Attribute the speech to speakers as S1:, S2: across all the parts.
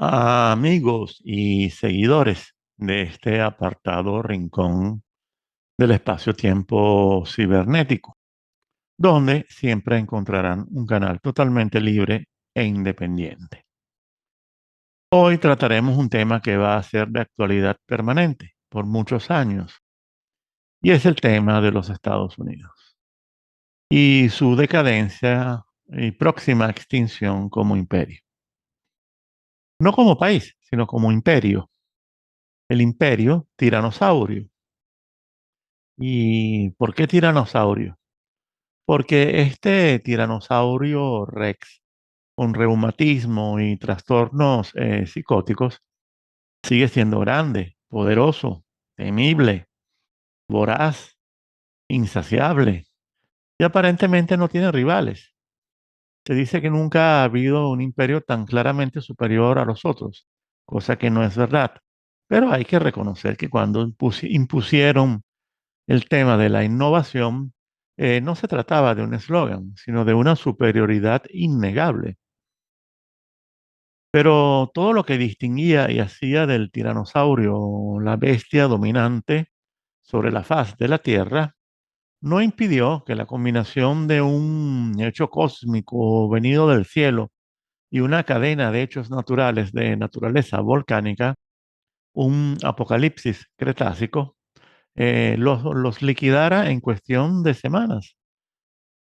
S1: Amigos y seguidores de este apartado rincón del espacio-tiempo cibernético, donde siempre encontrarán un canal totalmente libre e independiente. Hoy trataremos un tema que va a ser de actualidad permanente por muchos años, y es el tema de los Estados Unidos y su decadencia y próxima extinción como imperio. No como país, sino como imperio. El imperio tiranosaurio. ¿Y por qué tiranosaurio? Porque este tiranosaurio Rex, con reumatismo y trastornos psicóticos, sigue siendo grande, poderoso, temible, voraz, insaciable y aparentemente no tiene rivales. Se dice que nunca ha habido un imperio tan claramente superior a los otros, cosa que no es verdad. Pero hay que reconocer que cuando impusieron el tema de la innovación, no se trataba de un eslogan, sino de una superioridad innegable. Pero todo lo que distinguía y hacía del tiranosaurio la bestia dominante sobre la faz de la Tierra, no impidió que la combinación de un hecho cósmico venido del cielo y una cadena de hechos naturales de naturaleza volcánica, un apocalipsis cretácico, los liquidara en cuestión de semanas.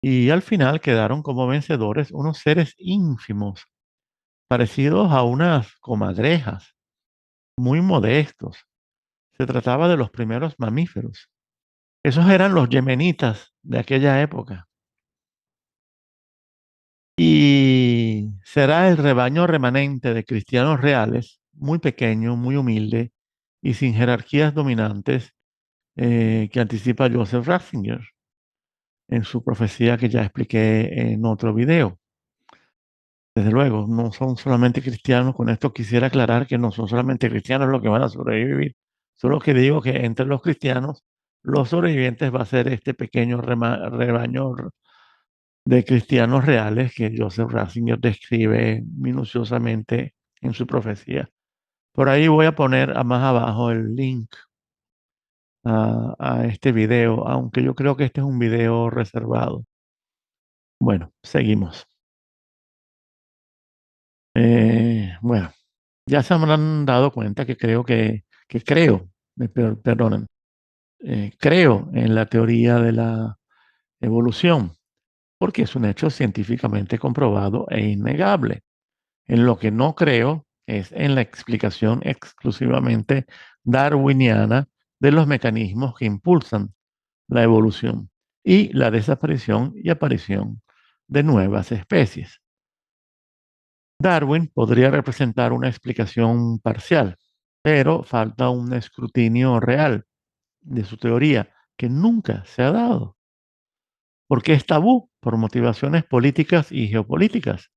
S1: Y al final quedaron como vencedores unos seres ínfimos, parecidos a unas comadrejas, muy modestos. Se trataba de los primeros mamíferos. Esos eran los yemenitas de aquella época. Y será el rebaño remanente de cristianos reales, muy pequeño, muy humilde y sin jerarquías dominantes, que anticipa Joseph Ratzinger en su profecía que ya expliqué en otro video. Desde luego, no son solamente cristianos. Con esto quisiera aclarar que no son solamente cristianos los que van a sobrevivir. Solo que digo que entre los cristianos, los sobrevivientes va a ser este pequeño rebaño de cristianos reales que Joseph Ratzinger describe minuciosamente en su profecía. Por ahí voy a poner más abajo el link a este video, aunque yo creo que este es un video reservado. Bueno, seguimos. Bueno, ya se habrán dado cuenta que creo, perdonen, creo en la teoría de la evolución, porque es un hecho científicamente comprobado e innegable. En lo que no creo es en la explicación exclusivamente darwiniana de los mecanismos que impulsan la evolución y la desaparición y aparición de nuevas especies. Darwin podría representar una explicación parcial, pero falta un escrutinio real de su teoría que nunca se ha dado, porque es tabú por motivaciones políticas y geopolíticas.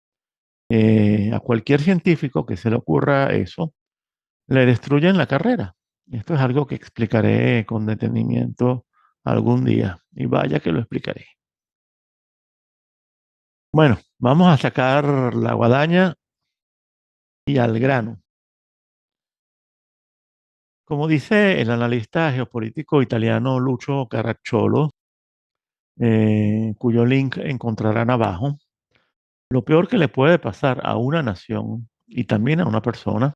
S1: A cualquier científico que se le ocurra eso, le destruyen la carrera. Esto es algo que explicaré con detenimiento algún día, y vaya que lo explicaré. Bueno, vamos a sacar la guadaña y al grano. Como dice el analista geopolítico italiano Lucio Caracciolo, cuyo link encontrarán abajo, lo peor que le puede pasar a una nación y también a una persona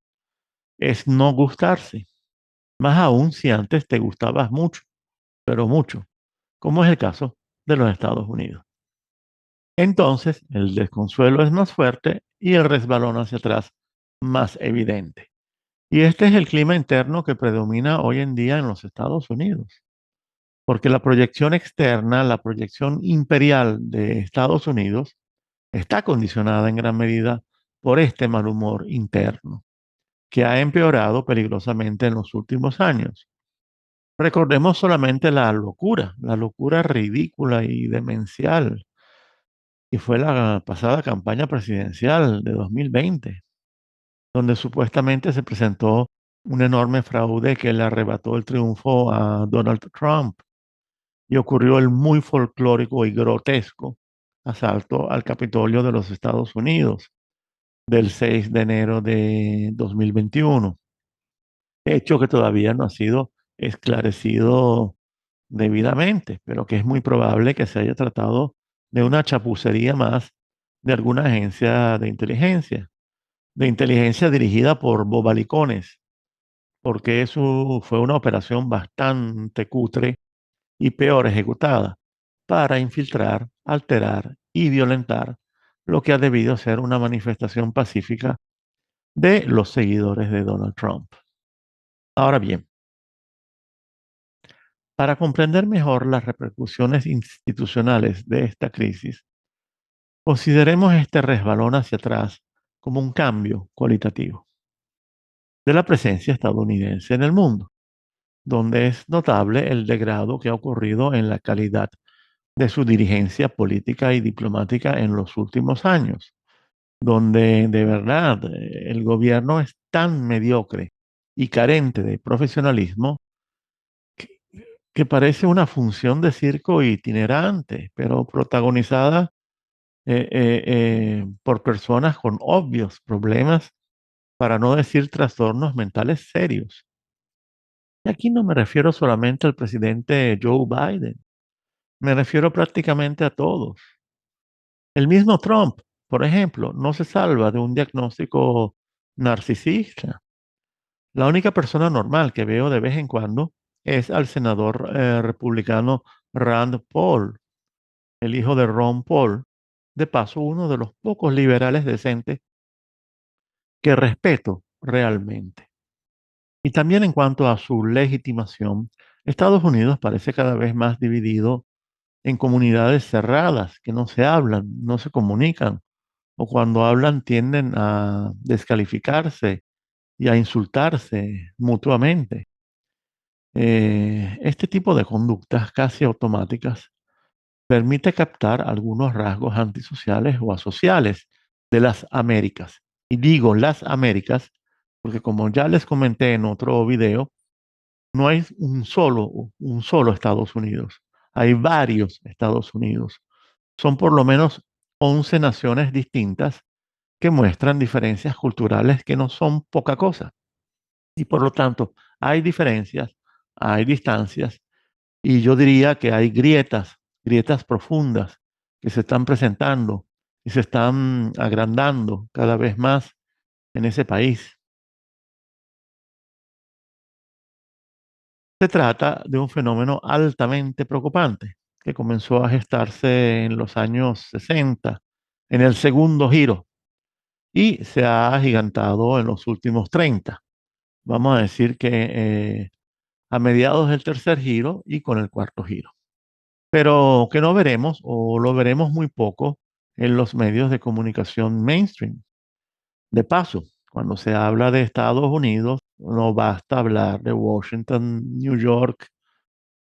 S1: es no gustarse, más aún si antes te gustabas mucho, pero mucho, como es el caso de los Estados Unidos. Entonces, el desconsuelo es más fuerte y el resbalón hacia atrás más evidente. Y este es el clima interno que predomina hoy en día en los Estados Unidos. Porque la proyección externa, la proyección imperial de Estados Unidos, está condicionada en gran medida por este mal humor interno, que ha empeorado peligrosamente en los últimos años. Recordemos solamente la locura ridícula y demencial, que fue la pasada campaña presidencial de 2020, donde supuestamente se presentó un enorme fraude que le arrebató el triunfo a Donald Trump y ocurrió el muy folclórico y grotesco asalto al Capitolio de los Estados Unidos, del 6 de enero de 2021, hecho que todavía no ha sido esclarecido debidamente, pero que es muy probable que se haya tratado de una chapucería más de alguna agencia de inteligencia dirigida por bobalicones, porque eso fue una operación bastante cutre y peor ejecutada para infiltrar, alterar y violentar lo que ha debido ser una manifestación pacífica de los seguidores de Donald Trump. Ahora bien, para comprender mejor las repercusiones institucionales de esta crisis, consideremos este resbalón hacia atrás como un cambio cualitativo de la presencia estadounidense en el mundo, donde es notable el degrado que ha ocurrido en la calidad de su dirigencia política y diplomática en los últimos años, donde de verdad el gobierno es tan mediocre y carente de profesionalismo que, que parece una función de circo itinerante, pero protagonizada por personas con obvios problemas, para no decir trastornos mentales serios. Y aquí no me refiero solamente al presidente Joe Biden, me refiero prácticamente a todos. El mismo Trump, por ejemplo, no se salva de un diagnóstico narcisista. La única persona normal que veo de vez en cuando es al senador republicano Rand Paul, el hijo de Ron Paul, de paso uno de los pocos liberales decentes que respeto realmente. Y también en cuanto a su legitimación, Estados Unidos parece cada vez más dividido en comunidades cerradas que no se hablan, no se comunican, o cuando hablan tienden a descalificarse y a insultarse mutuamente. Este tipo de conductas casi automáticas permite captar algunos rasgos antisociales o asociales de las Américas. Y digo las Américas porque como ya les comenté en otro video, no hay un solo Estados Unidos. Hay varios Estados Unidos. Son por lo menos 11 naciones distintas que muestran diferencias culturales que no son poca cosa. Y por lo tanto, hay diferencias, hay distancias, y yo diría que hay grietas profundas que se están presentando y se están agrandando cada vez más en ese país. Se trata de un fenómeno altamente preocupante que comenzó a gestarse en los años 60, en el segundo giro, y se ha agigantado en los últimos 30. Vamos a decir que a mediados del tercer giro y con el cuarto giro. Pero que no veremos o lo veremos muy poco en los medios de comunicación mainstream. De paso, cuando se habla de Estados Unidos, no basta hablar de Washington, New York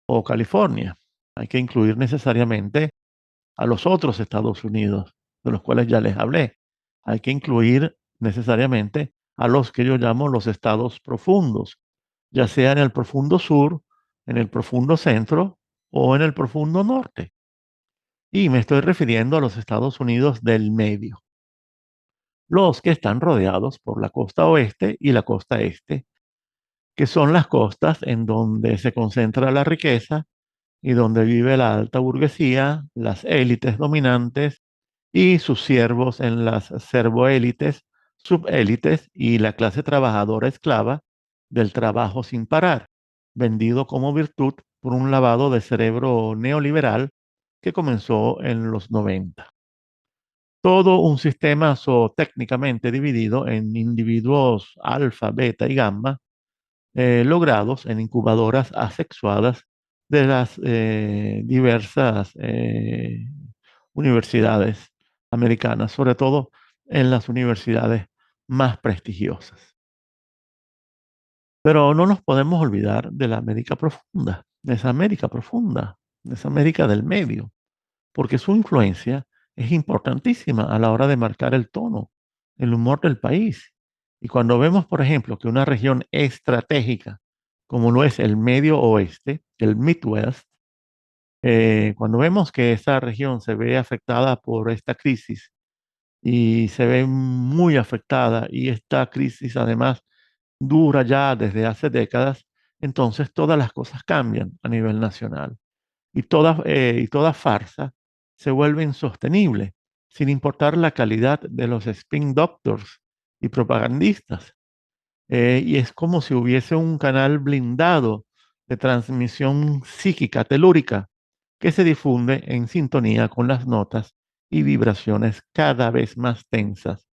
S1: o California. Hay que incluir necesariamente a los otros Estados Unidos, de los cuales ya les hablé. Hay que incluir necesariamente a los que yo llamo los estados profundos, ya sea en el profundo sur, en el profundo centro o en el profundo norte. Y me estoy refiriendo a los Estados Unidos del medio, los que están rodeados por la costa oeste y la costa este, que son las costas en donde se concentra la riqueza y donde vive la alta burguesía, las élites dominantes y sus siervos en las servoélites, subélites y la clase trabajadora esclava del trabajo sin parar, vendido como virtud por un lavado de cerebro neoliberal que comenzó en los 90. Todo un sistema técnicamente dividido en individuos alfa, beta y gamma, logrados en incubadoras asexuadas de las diversas universidades americanas, sobre todo en las universidades más prestigiosas. Pero no nos podemos olvidar de la América profunda, de esa América profunda, de esa América del medio, porque su influencia es importantísima a la hora de marcar el tono, el humor del país. Y cuando vemos, por ejemplo, que una región estratégica, como lo es el Medio Oeste, el Midwest, cuando vemos que esa región se ve afectada por esta crisis y se ve muy afectada y esta crisis además dura ya desde hace décadas, entonces todas las cosas cambian a nivel nacional y toda farsa se vuelve insostenible, sin importar la calidad de los spin doctors y propagandistas. Y es como si hubiese un canal blindado de transmisión psíquica telúrica que se difunde en sintonía con las notas y vibraciones cada vez más tensas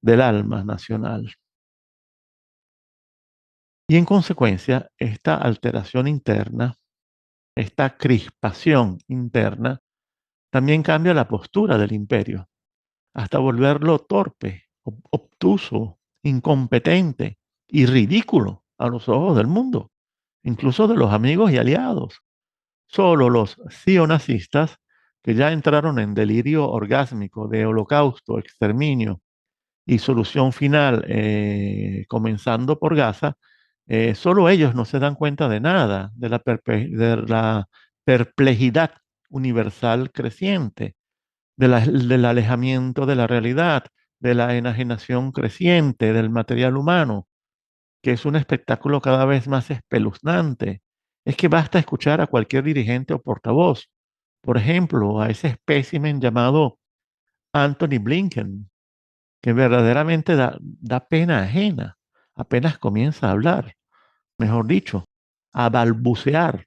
S1: del alma nacional. Y en consecuencia, esta alteración interna, esta crispación interna, también cambia la postura del imperio, hasta volverlo torpe, obtuso, incompetente y ridículo a los ojos del mundo, incluso de los amigos y aliados. Solo los sionazistas, que ya entraron en delirio orgásmico de holocausto, exterminio y solución final, comenzando por Gaza, solo ellos no se dan cuenta de nada, de la perplejidad universal creciente, del alejamiento de la realidad, de la enajenación creciente del material humano, que es un espectáculo cada vez más espeluznante. Es que basta escuchar a cualquier dirigente o portavoz, por ejemplo, a ese espécimen llamado Anthony Blinken, que verdaderamente da pena ajena, apenas comienza a hablar, mejor dicho, a balbucear,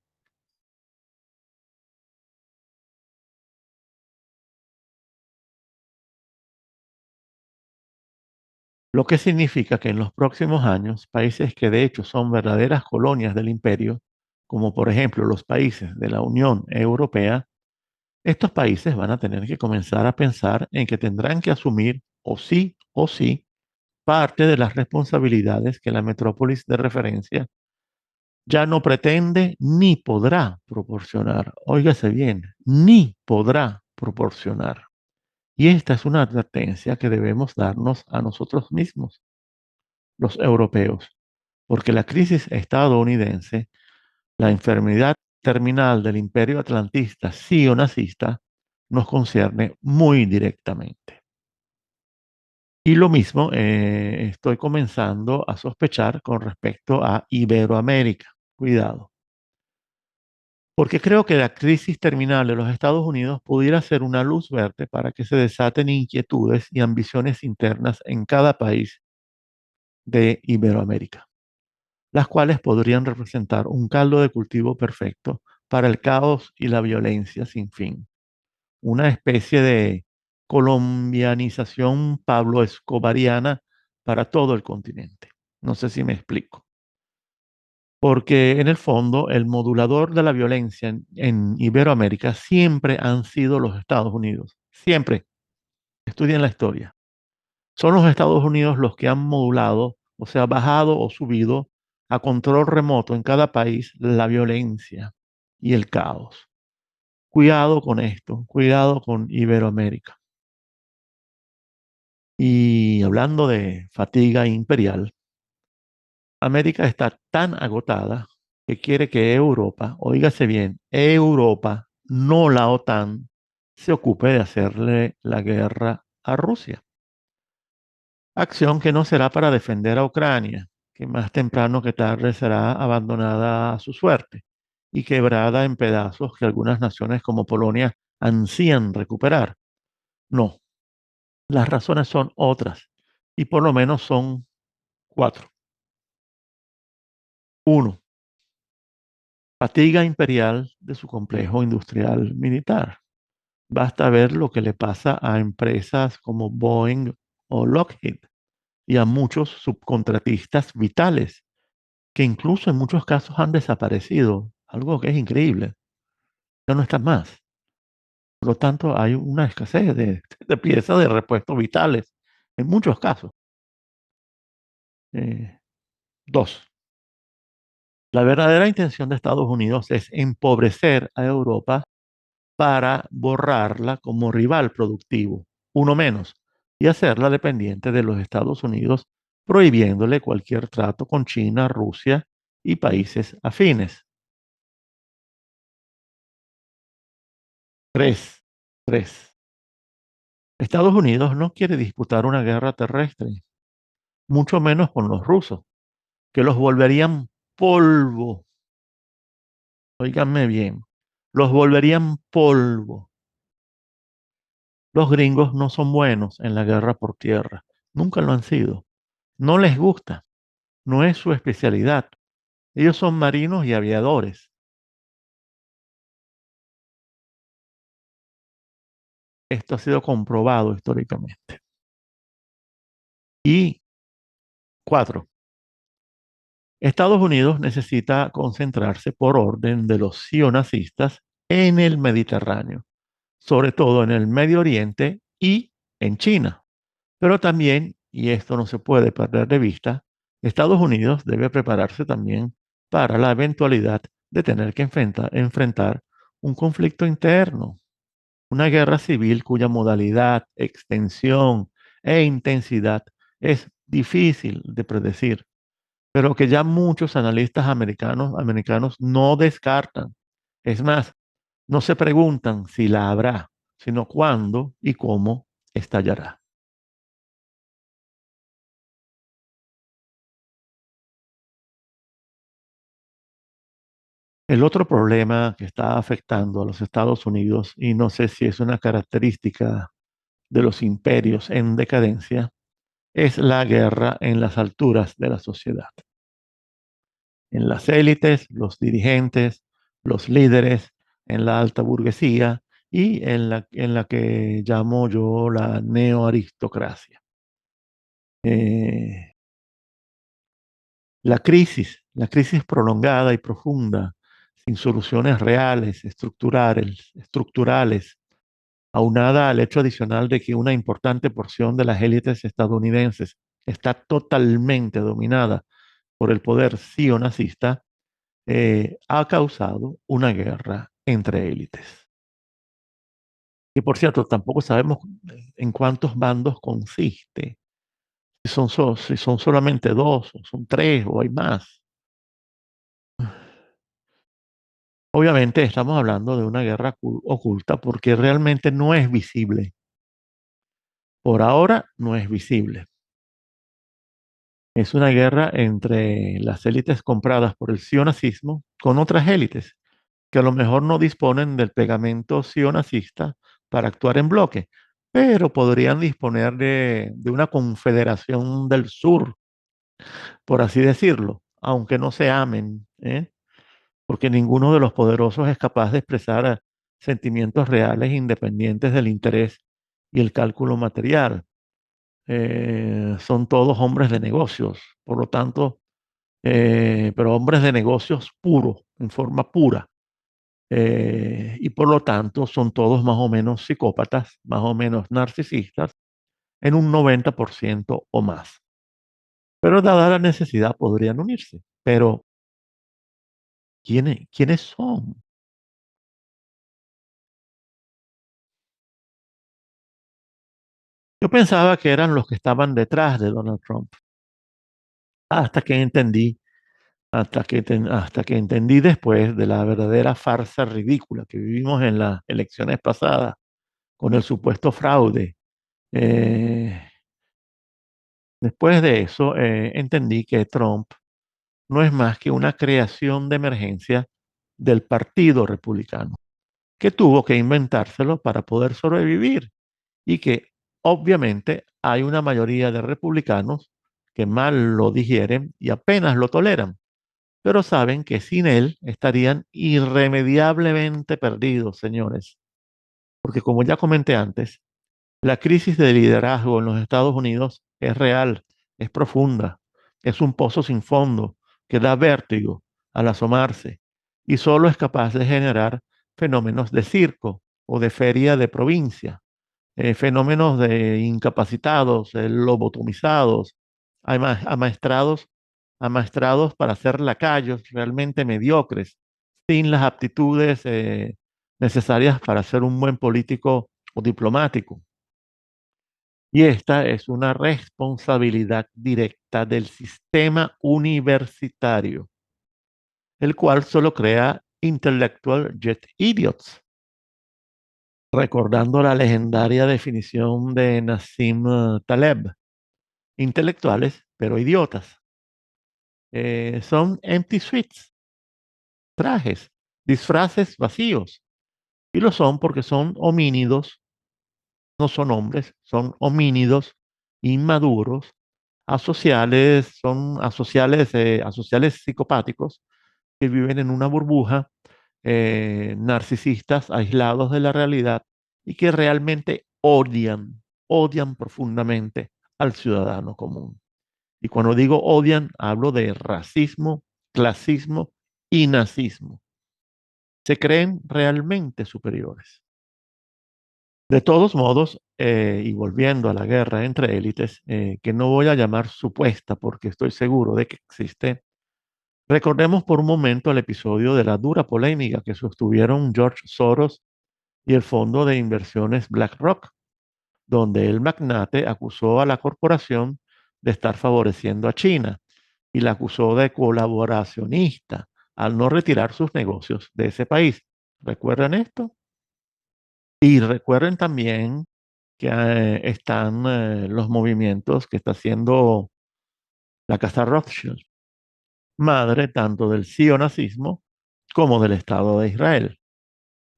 S1: lo que significa que en los próximos años, países que de hecho son verdaderas colonias del imperio, como por ejemplo los países de la Unión Europea, estos países van a tener que comenzar a pensar en que tendrán que asumir o sí parte de las responsabilidades que la metrópolis de referencia ya no pretende ni podrá proporcionar. Óigase bien, ni podrá proporcionar. Y esta es una advertencia que debemos darnos a nosotros mismos, los europeos, porque la crisis estadounidense, la enfermedad terminal del imperio atlantista sionazista, nos concierne muy directamente. Y lo mismo estoy comenzando a sospechar con respecto a Iberoamérica. Cuidado. Porque creo que la crisis terminal de los Estados Unidos pudiera ser una luz verde para que se desaten inquietudes y ambiciones internas en cada país de Iberoamérica, las cuales podrían representar un caldo de cultivo perfecto para el caos y la violencia sin fin. Una especie de colombianización Pablo Escobariana para todo el continente. No sé si me explico. Porque en el fondo el modulador de la violencia en Iberoamérica siempre han sido los Estados Unidos. Siempre. Estudien la historia. Son los Estados Unidos los que han modulado, o sea, bajado o subido a control remoto en cada país la violencia y el caos. Cuidado con esto, cuidado con Iberoamérica. Y hablando de fatiga imperial, América está tan agotada que quiere que Europa, oígase bien, Europa, no la OTAN, se ocupe de hacerle la guerra a Rusia. Acción que no será para defender a Ucrania, que más temprano que tarde será abandonada a su suerte y quebrada en pedazos que algunas naciones como Polonia ansían recuperar. No, las razones son otras y por lo menos son cuatro. Uno, fatiga imperial de su complejo industrial militar. Basta ver lo que le pasa a empresas como Boeing o Lockheed y a muchos subcontratistas vitales que incluso en muchos casos han desaparecido, algo que es increíble, ya no están más. Por lo tanto, hay una escasez de piezas de repuestos vitales en muchos casos. Eh, Dos, la verdadera intención de Estados Unidos es empobrecer a Europa para borrarla como rival productivo, uno menos, y hacerla dependiente de los Estados Unidos, prohibiéndole cualquier trato con China, Rusia y países afines. Tres, tres. Estados Unidos no quiere disputar una guerra terrestre, mucho menos con los rusos, que los volverían polvo. Óiganme bien, los volverían polvo. Los gringos no son buenos en la guerra por tierra, nunca lo han sido. No les gusta, no es su especialidad. Ellos son marinos y aviadores. Esto ha sido comprobado históricamente. Y cuatro, Estados Unidos necesita concentrarse por orden de los sionazistas en el Mediterráneo, sobre todo en el Medio Oriente y en China. Pero también, y esto no se puede perder de vista, Estados Unidos debe prepararse también para la eventualidad de tener que enfrentar un conflicto interno, una guerra civil cuya modalidad, extensión e intensidad es difícil de predecir, pero que ya muchos analistas americanos no descartan. Es más, no se preguntan si la habrá, sino cuándo y cómo estallará. El otro problema que está afectando a los Estados Unidos, y no sé si es una característica de los imperios en decadencia, es la guerra en las alturas de la sociedad. En las élites, los dirigentes, los líderes, en la alta burguesía y en la que llamo yo la neoaristocracia. Eh, la crisis prolongada y profunda, sin soluciones reales, estructurales, aunada al hecho adicional de que una importante porción de las élites estadounidenses está totalmente dominada por el poder sionazista, ha causado una guerra entre élites. Y por cierto, tampoco sabemos en cuántos bandos consiste, si son solamente dos, o son tres, o hay más. Obviamente estamos hablando de una guerra oculta porque realmente no es visible. Por ahora no es visible. Es una guerra entre las élites compradas por el sionazismo con otras élites que a lo mejor no disponen del pegamento sionazista para actuar en bloque, pero podrían disponer de una confederación del sur, por así decirlo, aunque no se amen, ¿eh? Porque ninguno de los poderosos es capaz de expresar sentimientos reales independientes del interés y el cálculo material. Son todos hombres de negocios, por lo tanto, pero hombres de negocios puros, en forma pura. Y por lo tanto son todos más o menos psicópatas, más o menos narcisistas, en un 90% o más. Pero dada la necesidad podrían unirse. Pero ¿quiénes son? Yo pensaba que eran los que estaban detrás de Donald Trump, hasta que entendí, hasta que entendí después de la verdadera farsa ridícula que vivimos en las elecciones pasadas con el supuesto fraude. Eh, Después de eso, entendí que Trump no es más que una creación de emergencia del Partido Republicano, que tuvo que inventárselo para poder sobrevivir y que obviamente hay una mayoría de republicanos que mal lo digieren y apenas lo toleran, pero saben que sin él estarían irremediablemente perdidos, señores, porque como ya comenté antes, la crisis de liderazgo en los Estados Unidos es real, es profunda, es un pozo sin fondo que da vértigo al asomarse y solo es capaz de generar fenómenos de circo o de feria de provincia, fenómenos de incapacitados, lobotomizados, amaestrados para ser lacayos realmente mediocres, sin las aptitudes necesarias para ser un buen político o diplomático. Y esta es una responsabilidad directa del sistema universitario, el cual solo crea intellectual jet idiots. recordando la legendaria definición de Nassim Taleb: intelectuales, pero idiotas. Son empty suites, trajes, disfraces vacíos. Y lo son porque son homínidos, no son hombres, son homínidos inmaduros, asociales, son asociales psicopáticos que viven en una burbuja, narcisistas aislados de la realidad y que realmente odian profundamente al ciudadano común. Y cuando digo odian, hablo de racismo, clasismo y nazismo. Se creen realmente superiores. De todos modos, y volviendo a la guerra entre élites, que no voy a llamar supuesta porque estoy seguro de que existe, recordemos por un momento el episodio de la dura polémica que sostuvieron George Soros y el fondo de inversiones BlackRock, donde el magnate acusó a la corporación de estar favoreciendo a China y la acusó de colaboracionista al no retirar sus negocios de ese país. ¿Recuerdan esto? Y recuerden también que están los movimientos que está haciendo la Casa Rothschild, madre tanto del sionazismo como del Estado de Israel,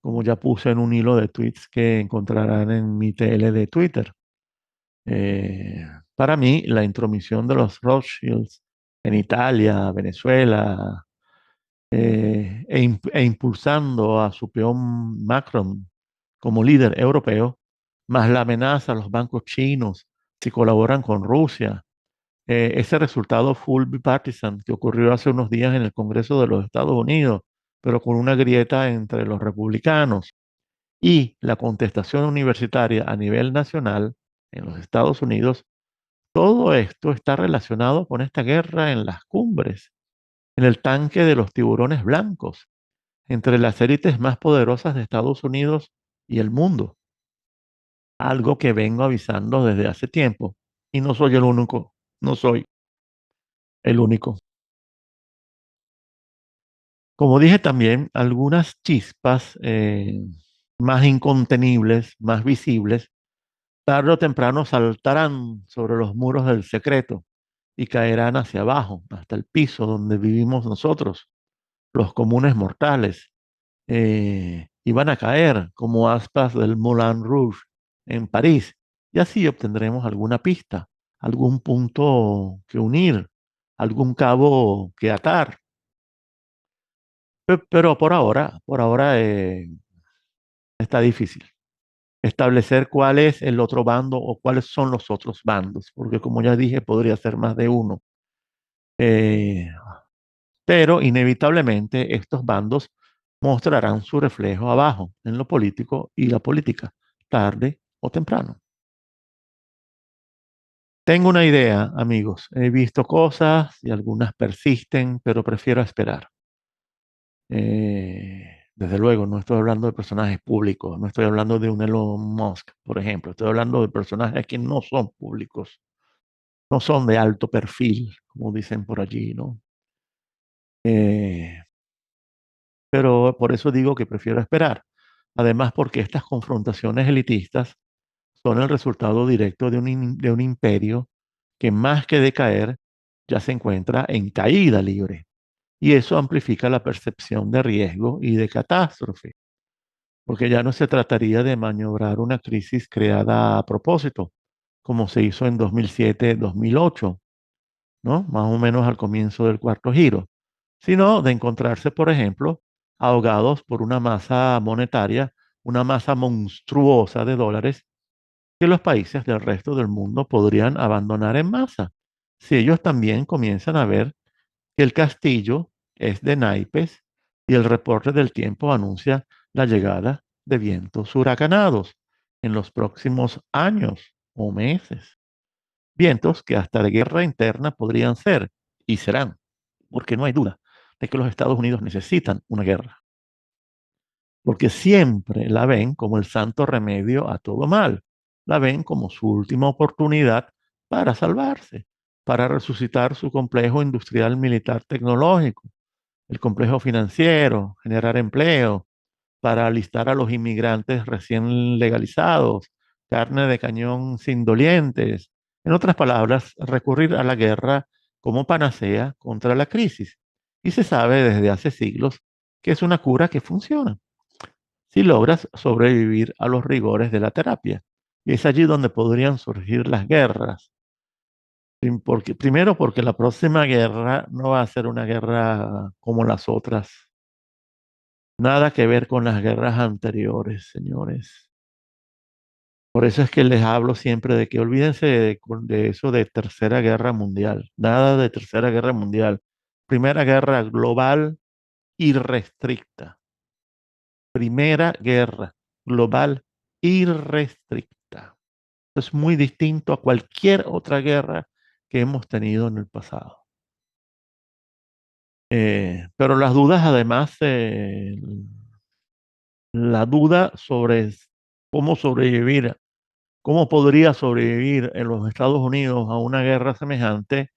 S1: como ya puse en un hilo de tweets que encontrarán en mi TL de Twitter. Para mí, la intromisión de los Rothschilds en Italia, Venezuela, e impulsando a su peón Macron como líder europeo, más la amenaza a los bancos chinos si colaboran con Rusia. Ese resultado full bipartisan que ocurrió hace unos días en el Congreso de los Estados Unidos, pero con una grieta entre los republicanos, y la contestación universitaria a nivel nacional en los Estados Unidos, todo esto está relacionado con esta guerra en las cumbres, en el tanque de los tiburones blancos, entre las élites más poderosas de Estados Unidos y el mundo, algo que vengo avisando desde hace tiempo, y no soy el único, no soy el único. Como dije también, algunas chispas más incontenibles, más visibles, tarde o temprano saltarán sobre los muros del secreto y caerán hacia abajo, hasta el piso donde vivimos nosotros, los comunes mortales, y van a caer como aspas del Moulin Rouge en París, y así obtendremos alguna pista, algún punto que unir, algún cabo que atar. Pero por ahora está difícil establecer cuál es el otro bando o cuáles son los otros bandos, porque como ya dije, podría ser más de uno. Eh, pero inevitablemente estos bandos mostrarán su reflejo abajo, en lo político y la política, tarde o temprano. Tengo una idea, amigos. He visto cosas y algunas persisten, pero prefiero esperar. Desde luego, no estoy hablando de personajes públicos, no estoy hablando de un Elon Musk, por ejemplo. Estoy hablando de personajes que no son públicos, no son de alto perfil, como dicen por allí, ¿no? Eh, pero por eso digo que prefiero esperar. Además, porque estas confrontaciones elitistas son el resultado directo de un imperio que más que decaer, ya se encuentra en caída libre. Y eso amplifica la percepción de riesgo y de catástrofe, porque ya no se trataría de maniobrar una crisis creada a propósito, como se hizo en 2007-2008, ¿no? Más o menos al comienzo del cuarto giro, sino de encontrarse, por ejemplo, ahogados por una masa monetaria, una masa monstruosa de dólares que los países del resto del mundo podrían abandonar en masa, si ellos también comienzan a ver que el castillo es de naipes y el reporte del tiempo anuncia la llegada de vientos huracanados en los próximos años o meses. Vientos que hasta de guerra interna podrían ser y serán, porque no hay duda de que los Estados Unidos necesitan una guerra, porque siempre la ven como el santo remedio a todo mal, la ven como su última oportunidad para salvarse, para resucitar su complejo industrial militar tecnológico, el complejo financiero, generar empleo, para alistar a los inmigrantes recién legalizados, carne de cañón sin dolientes. En otras palabras, recurrir a la guerra como panacea contra la crisis. Y se sabe desde hace siglos que es una cura que funciona si logras sobrevivir a los rigores de la terapia. Y es allí donde podrían surgir las guerras. Primero porque la próxima guerra no va a ser una guerra como las otras. Nada que ver con las guerras anteriores, señores. Por eso es que les hablo siempre de que olvídense de eso de Tercera Guerra Mundial. Nada de Tercera Guerra Mundial. Primera Guerra Global irrestricta. Primera Guerra Global irrestricta. Es muy distinto a cualquier otra guerra que hemos tenido en el pasado. Pero las dudas, además, la duda sobre cómo sobrevivir, cómo podría sobrevivir en los Estados Unidos a una guerra semejante,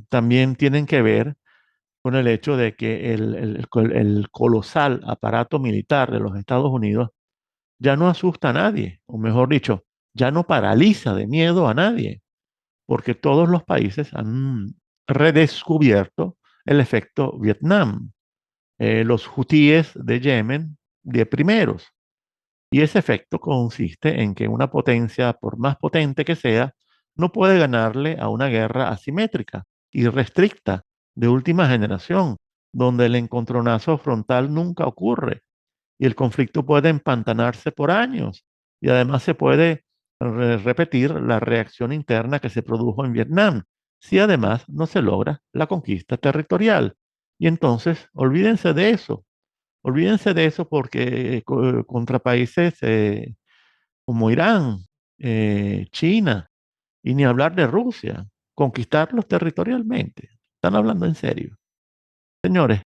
S1: también tienen que ver con el hecho de que el colosal aparato militar de los Estados Unidos ya no asusta a nadie, o mejor dicho, ya no paraliza de miedo a nadie, porque todos los países han redescubierto el efecto Vietnam. Los hutíes de Yemen de primeros. Y ese efecto consiste en que una potencia, por más potente que sea, no puede ganarle a una guerra asimétrica, irrestricta, de última generación, donde el encontronazo frontal nunca ocurre y el conflicto puede empantanarse por años. Y además se puede repetir la reacción interna que se produjo en Vietnam, si además no se logra la conquista territorial. Y entonces, olvídense de eso porque contra países como Irán, China, y ni hablar de Rusia, conquistarlos territorialmente. Están hablando en serio. Señores,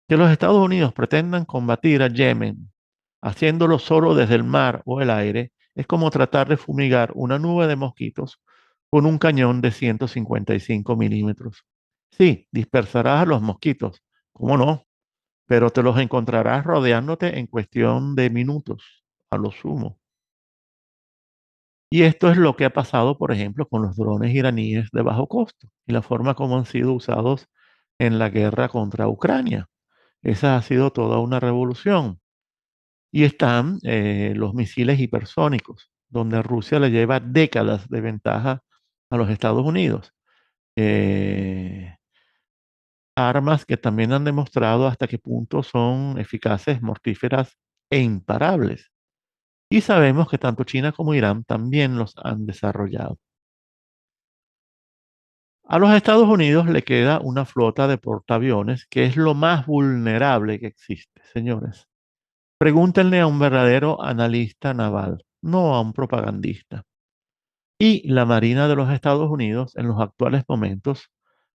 S1: que los Estados Unidos pretendan combatir a Yemen haciéndolo solo desde el mar o el aire es como tratar de fumigar una nube de mosquitos con un cañón de 155 milímetros. Sí, dispersarás a los mosquitos, ¿cómo no? Pero te los encontrarás rodeándote en cuestión de minutos, a lo sumo. Y esto es lo que ha pasado, por ejemplo, con los drones iraníes de bajo costo y la forma como han sido usados en la guerra contra Ucrania. Esa ha sido toda una revolución. Y están los misiles hipersónicos, donde Rusia le lleva décadas de ventaja a los Estados Unidos. Eh, Armas que también han demostrado hasta qué punto son eficaces, mortíferas e imparables. Y sabemos que tanto China como Irán también los han desarrollado. A los Estados Unidos le queda una flota de portaaviones que es lo más vulnerable que existe, señores. Pregúntenle a un verdadero analista naval, no a un propagandista. Y la Marina de los Estados Unidos en los actuales momentos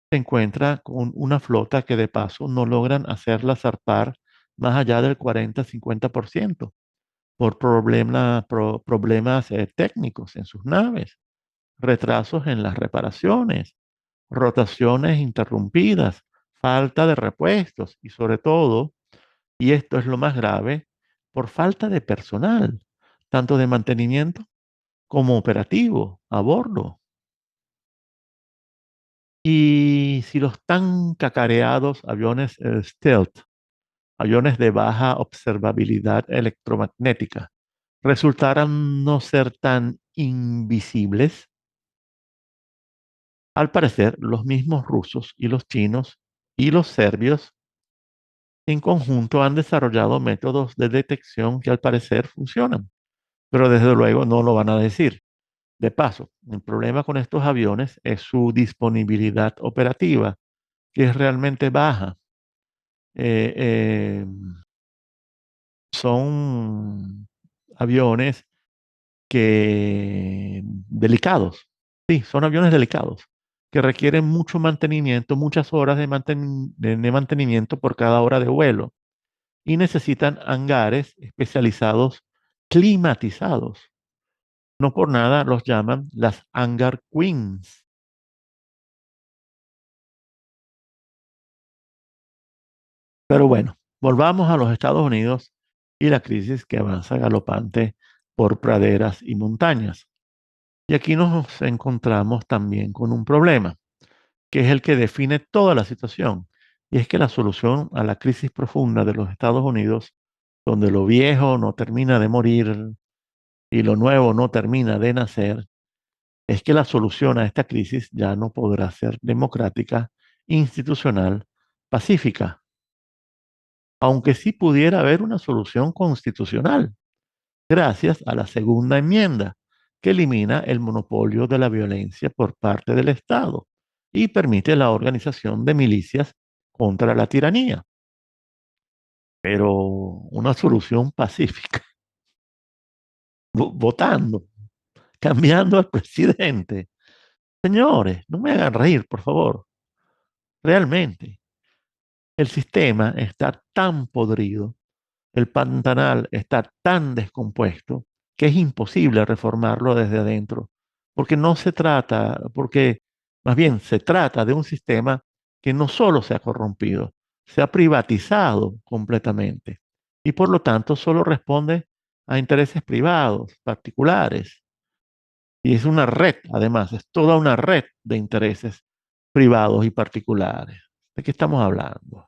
S1: se encuentra con una flota que de paso no logran hacerla zarpar más allá del 40-50% por problemas técnicos en sus naves, retrasos en las reparaciones, rotaciones interrumpidas, falta de repuestos y sobre todo, y esto es lo más grave, por falta de personal, tanto de mantenimiento como operativo a bordo. Y si los tan cacareados aviones stealth, aviones de baja observabilidad electromagnética, resultaran no ser tan invisibles, al parecer los mismos rusos y los chinos y los serbios en conjunto han desarrollado métodos de detección que al parecer funcionan, pero desde luego no lo van a decir. De paso, el problema con estos aviones es su disponibilidad operativa, que es realmente baja. Eh, eh, Son aviones que delicados, sí, son aviones delicados, que requieren mucho mantenimiento, muchas horas de mantenimiento por cada hora de vuelo y necesitan hangares especializados climatizados. No por nada los llaman las hangar queens. Pero bueno. Volvamos a los Estados Unidos y la crisis que avanza galopante por praderas y montañas. Y aquí nos encontramos también con un problema, que es el que define toda la situación. Y es que la solución a la crisis profunda de los Estados Unidos, donde lo viejo no termina de morir y lo nuevo no termina de nacer, es que la solución a esta crisis ya no podrá ser democrática, institucional, pacífica, aunque sí pudiera haber una solución constitucional, gracias a la segunda enmienda, que elimina el monopolio de la violencia por parte del Estado y permite la organización de milicias contra la tiranía. Pero una solución pacífica, votando, cambiando al presidente. Señores, no me hagan reír, por favor. Realmente, el sistema está tan podrido, el Pantanal está tan descompuesto que es imposible reformarlo desde adentro, porque no se trata, porque más bien se trata de un sistema que no solo se ha corrompido, se ha privatizado completamente y por lo tanto solo responde a intereses privados, particulares. Y es una red, además, es toda una red de intereses privados y particulares. ¿De qué estamos hablando?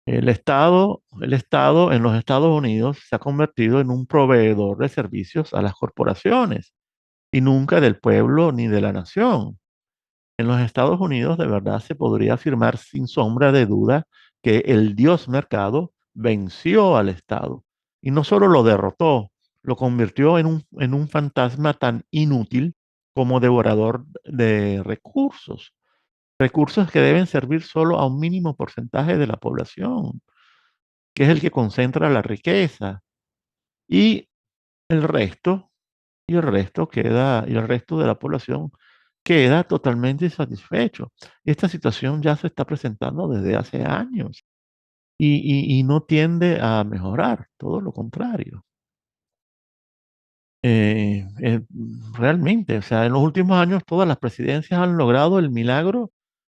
S1: El Estado en los Estados Unidos se ha convertido en un proveedor de servicios a las corporaciones y nunca del pueblo ni de la nación. En los Estados Unidos de verdad se podría afirmar sin sombra de duda que el dios mercado venció al Estado y no solo lo derrotó, lo convirtió en un fantasma tan inútil como devorador de recursos, recursos que deben servir solo a un mínimo porcentaje de la población, que es el que concentra la riqueza, y el resto, y el resto de la población queda totalmente insatisfecho. Esta situación ya se está presentando desde hace años y no tiende a mejorar, todo lo contrario. Eh, eh, Realmente, o sea, en los últimos años todas las presidencias han logrado el milagro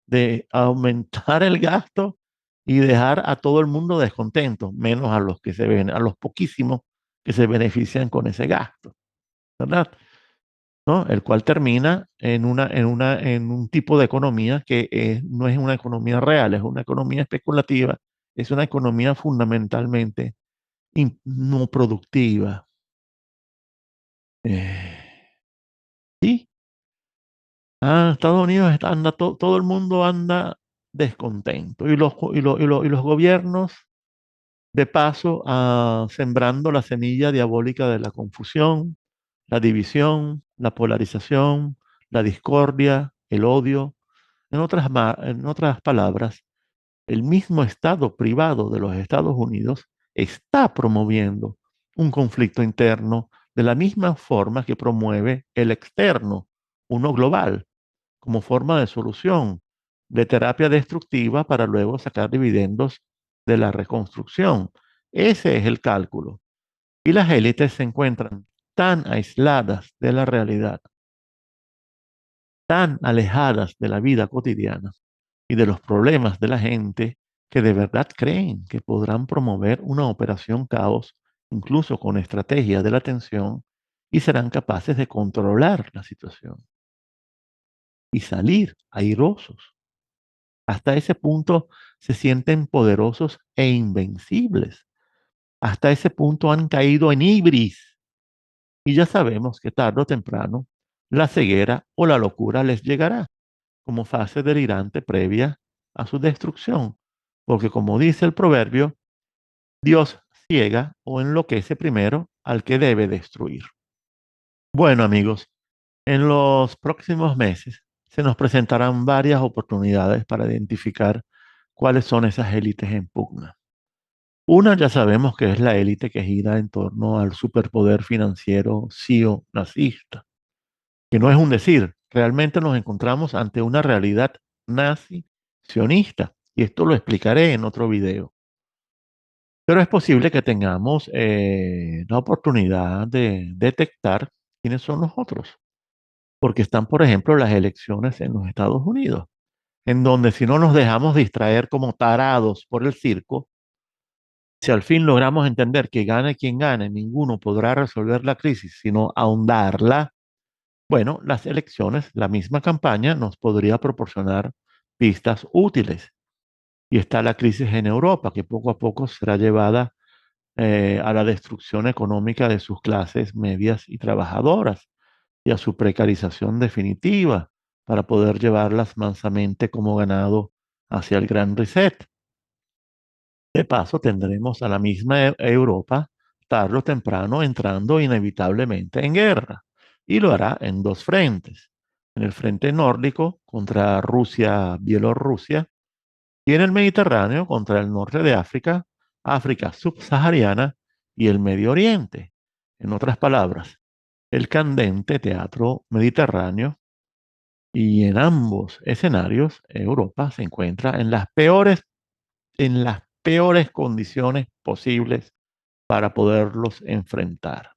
S1: de aumentar el gasto y dejar a todo el mundo descontento, menos a los que se ven, a los poquísimos que se benefician con ese gasto, ¿verdad? ¿No? El cual termina en un tipo de economía que no es una economía real, es una economía especulativa, es una economía fundamentalmente no productiva. Eh, sí, Estados Unidos todo el mundo anda descontento y los gobiernos de paso sembrando la semilla diabólica de la confusión, la división, la polarización, la discordia, el odio. En otras palabras, el mismo Estado privado de los Estados Unidos está promoviendo un conflicto interno de la misma forma que promueve el externo, uno global, como forma de solución, de terapia destructiva para luego sacar dividendos de la reconstrucción. Ese es el cálculo. Y las élites se encuentran tan aisladas de la realidad, tan alejadas de la vida cotidiana y de los problemas de la gente, que de verdad creen que podrán promover una operación caos, incluso con estrategia de la tensión, y serán capaces de controlar la situación y salir airosos. Hasta ese punto se sienten poderosos e invencibles. Hasta ese punto han caído en ibris. Y ya sabemos que tarde o temprano la ceguera o la locura les llegará como fase delirante previa a su destrucción. Porque como dice el proverbio, Dios ciega o enloquece primero al que debe destruir. Bueno, amigos, en los próximos meses se nos presentarán varias oportunidades para identificar cuáles son esas élites en pugna. Una ya sabemos que es la élite que gira en torno al superpoder financiero nazista, que no es un decir, realmente nos encontramos ante una realidad nazi sionista, y esto lo explicaré en otro video. Pero es posible que tengamos la oportunidad de detectar quiénes son los otros, porque están, por ejemplo, las elecciones en los Estados Unidos, en donde si no nos dejamos distraer como tarados por el circo, Si al fin logramos entender que gane quien gane, ninguno podrá resolver la crisis, sino ahondarla, bueno, las elecciones, la misma campaña nos podría proporcionar pistas útiles. Y está la crisis en Europa, que poco a poco será llevada a la destrucción económica de sus clases medias y trabajadoras y a su precarización definitiva para poder llevarlas mansamente como ganado hacia el gran reset. De paso, tendremos a la misma Europa tarde o temprano entrando inevitablemente en guerra y lo hará en dos frentes. En el frente nórdico contra Rusia, Bielorrusia y en el Mediterráneo contra el norte de África, África subsahariana y el Medio Oriente. En otras palabras, el candente teatro mediterráneo, y en ambos escenarios Europa se encuentra en las peores condiciones posibles para poderlos enfrentar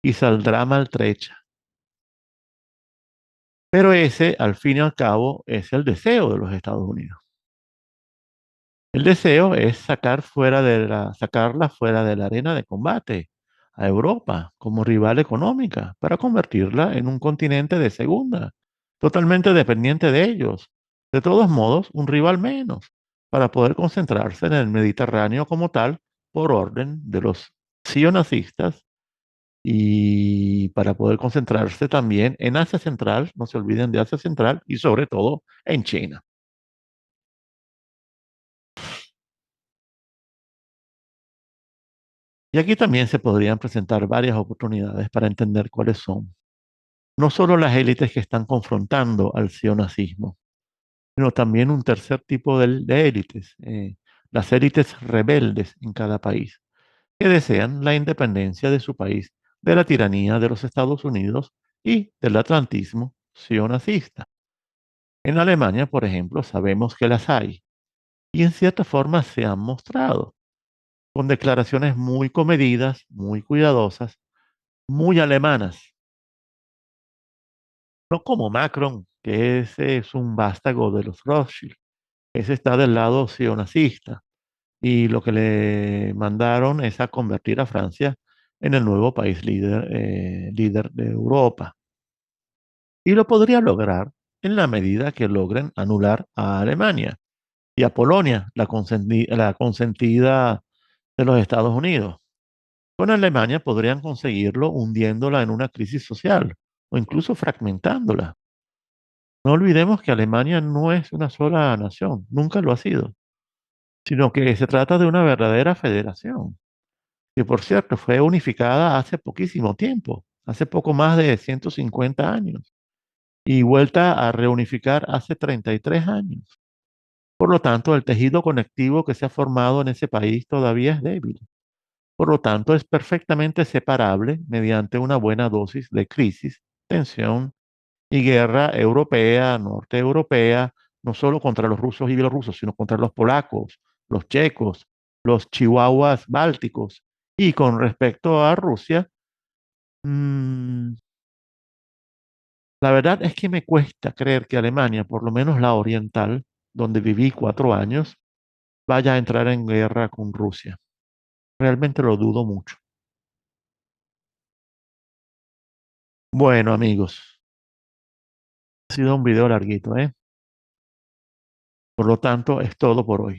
S1: y saldrá maltrecha. Pero ese, al fin y al cabo, es el deseo de los Estados Unidos. El deseo es sacarla fuera de la arena de combate a Europa como rival económica para convertirla en un continente de segunda, totalmente dependiente de ellos. De todos modos, un rival menos para poder concentrarse en el Mediterráneo como tal por orden de los sionacistas y para poder concentrarse también en Asia Central, no se olviden de Asia Central y sobre todo en China. Y aquí también se podrían presentar varias oportunidades para entender cuáles son no solo las élites que están confrontando al sionazismo, sino también un tercer tipo de élites, las élites rebeldes en cada país, que desean la independencia de su país de la tiranía de los Estados Unidos y del atlantismo sionazista. En Alemania, por ejemplo, sabemos que las hay y en cierta forma se han mostrado, con declaraciones muy comedidas, muy cuidadosas, muy alemanas. No como Macron, que ese es un vástago de los Rothschild. Ese está del lado sionacista. Y lo que le mandaron es a convertir a Francia en el nuevo país líder de Europa. Y lo podría lograr en la medida que logren anular a Alemania y a Polonia, la consentida de los Estados Unidos. Con Alemania podrían conseguirlo hundiéndola en una crisis social o incluso fragmentándola. No olvidemos que Alemania no es una sola nación, nunca lo ha sido, sino que se trata de una verdadera federación, que por cierto fue unificada hace poquísimo tiempo, hace poco más de 150 años, y vuelta a reunificar hace 33 años. Por lo tanto, el tejido conectivo que se ha formado en ese país todavía es débil. Por lo tanto, es perfectamente separable mediante una buena dosis de crisis, tensión y guerra europea, norte europea, no solo contra los rusos y bielorrusos, sino contra los polacos, los checos, los chihuahuas bálticos. Y con respecto a Rusia, mm, la verdad es que me cuesta creer que Alemania, por lo menos la oriental, donde viví 4 años, vaya a entrar en guerra con Rusia. Realmente lo dudo mucho. Bueno, amigos, ha sido un video larguito, ¿eh? Por lo tanto, es todo por hoy.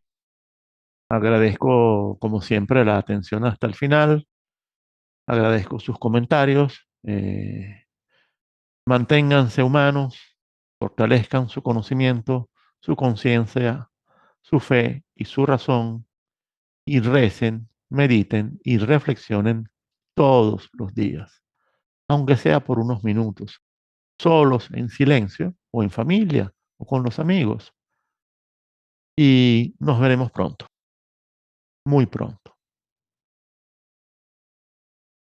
S1: Agradezco, como siempre, la atención hasta el final. Agradezco sus comentarios. Manténganse humanos, fortalezcan su conocimiento, su conciencia, su fe y su razón, y recen, mediten y reflexionen todos los días, aunque sea por unos minutos, solos, en silencio, o en familia, o con los amigos. Y nos veremos pronto, muy pronto.